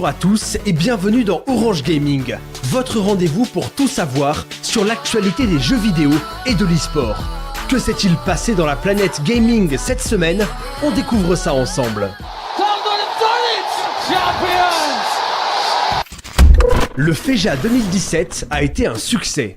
Bonjour à tous et bienvenue dans Orange Gaming, votre rendez-vous pour tout savoir sur l'actualité des jeux vidéo et de l'e-sport. Que s'est-il passé dans la planète gaming cette semaine? On découvre ça ensemble. Le FEJA 2017 a été un succès.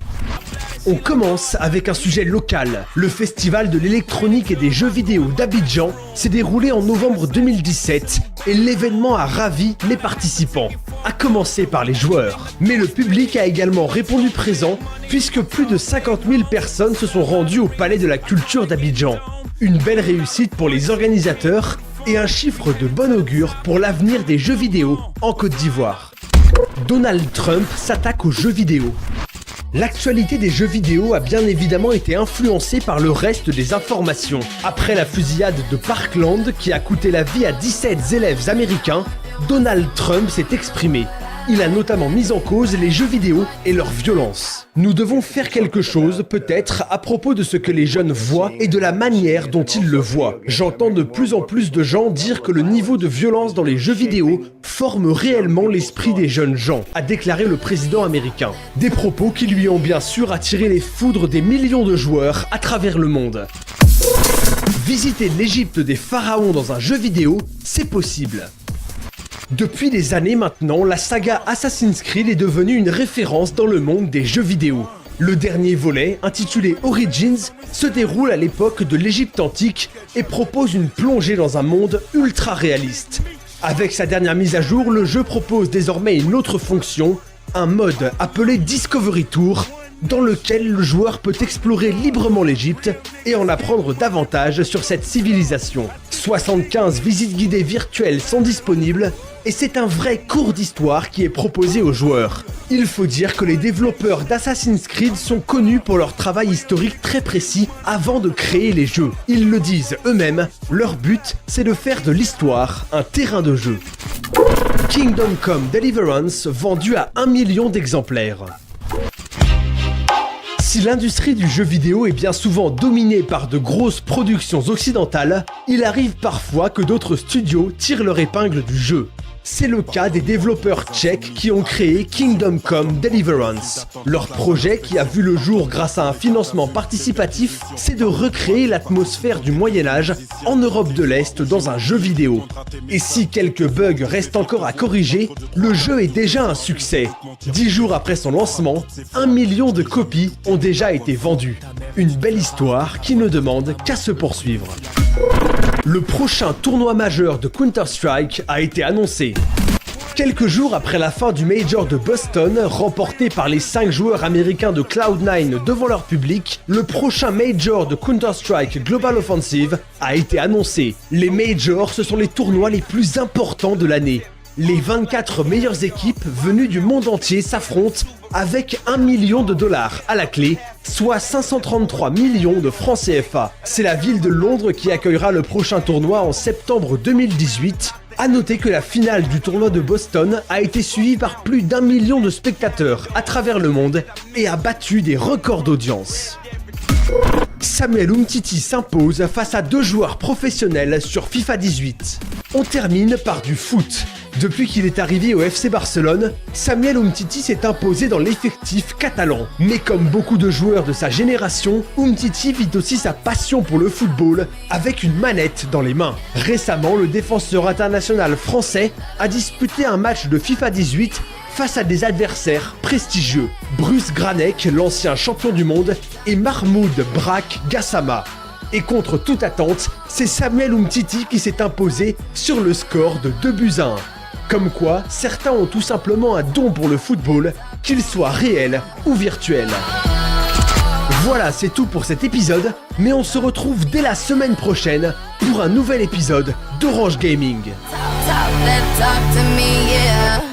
On commence avec un sujet local. Le festival de l'électronique et des jeux vidéo d'Abidjan s'est déroulé en novembre 2017 et l'événement a ravi les participants, à commencer par les joueurs. Mais le public a également répondu présent puisque plus de 50 000 personnes se sont rendues au Palais de la Culture d'Abidjan. Une belle réussite pour les organisateurs et un chiffre de bon augure pour l'avenir des jeux vidéo en Côte d'Ivoire. Donald Trump s'attaque aux jeux vidéo. L'actualité des jeux vidéo a bien évidemment été influencée par le reste des informations. Après la fusillade de Parkland qui a coûté la vie à 17 élèves américains, Donald Trump s'est exprimé. Il a notamment mis en cause les jeux vidéo et leur violence. Nous devons faire quelque chose, peut-être, à propos de ce que les jeunes voient et de la manière dont ils le voient. J'entends de plus en plus de gens dire que le niveau de violence dans les jeux vidéo forme réellement l'esprit des jeunes gens, a déclaré le président américain. Des propos qui lui ont bien sûr attiré les foudres des millions de joueurs à travers le monde. Visiter l'Égypte des pharaons dans un jeu vidéo, c'est possible. Depuis des années maintenant, la saga Assassin's Creed est devenue une référence dans le monde des jeux vidéo. Le dernier volet, intitulé Origins, se déroule à l'époque de l'Égypte antique et propose une plongée dans un monde ultra réaliste. Avec sa dernière mise à jour, le jeu propose désormais une autre fonction, un mode appelé Discovery Tour, dans lequel le joueur peut explorer librement l'Égypte et en apprendre davantage sur cette civilisation. 75 visites guidées virtuelles sont disponibles et c'est un vrai cours d'histoire qui est proposé aux joueurs. Il faut dire que les développeurs d'Assassin's Creed sont connus pour leur travail historique très précis avant de créer les jeux. Ils le disent eux-mêmes, leur but c'est de faire de l'histoire un terrain de jeu. Kingdom Come Deliverance vendu à 1 million d'exemplaires. Si l'industrie du jeu vidéo est bien souvent dominée par de grosses productions occidentales, il arrive parfois que d'autres studios tirent leur épingle du jeu. C'est le cas des développeurs tchèques qui ont créé Kingdom Come Deliverance. Leur projet, qui a vu le jour grâce à un financement participatif, c'est de recréer l'atmosphère du Moyen-Âge en Europe de l'Est dans un jeu vidéo. Et si quelques bugs restent encore à corriger, le jeu est déjà un succès. 10 jours après son lancement, 1 million de copies ont déjà été vendues. Une belle histoire qui ne demande qu'à se poursuivre. Le prochain tournoi majeur de Counter-Strike a été annoncé. Quelques jours après la fin du Major de Boston, remporté par les 5 joueurs américains de Cloud9 devant leur public, le prochain Major de Counter-Strike Global Offensive a été annoncé. Les Majors, ce sont les tournois les plus importants de l'année. Les 24 meilleures équipes venues du monde entier s'affrontent avec 1 million de dollars à la clé, soit 533 millions de francs CFA. C'est la ville de Londres qui accueillera le prochain tournoi en septembre 2018. A noter que la finale du tournoi de Boston a été suivie par plus d'1 million de spectateurs à travers le monde et a battu des records d'audience. Samuel Umtiti s'impose face à 2 joueurs professionnels sur FIFA 18. On termine par du foot. Depuis qu'il est arrivé au FC Barcelone, Samuel Umtiti s'est imposé dans l'effectif catalan. Mais comme beaucoup de joueurs de sa génération, Umtiti vit aussi sa passion pour le football avec une manette dans les mains. Récemment, le défenseur international français a disputé un match de FIFA 18 face à des adversaires prestigieux. Bruce Granek, l'ancien champion du monde, et Mahmoud Brak Gassama. Et contre toute attente, c'est Samuel Umtiti qui s'est imposé sur le score de 2-1. Comme quoi, certains ont tout simplement un don pour le football, qu'il soit réel ou virtuel. Voilà, c'est tout pour cet épisode, mais on se retrouve dès la semaine prochaine pour un nouvel épisode d'Orange Gaming. Talk to me, yeah.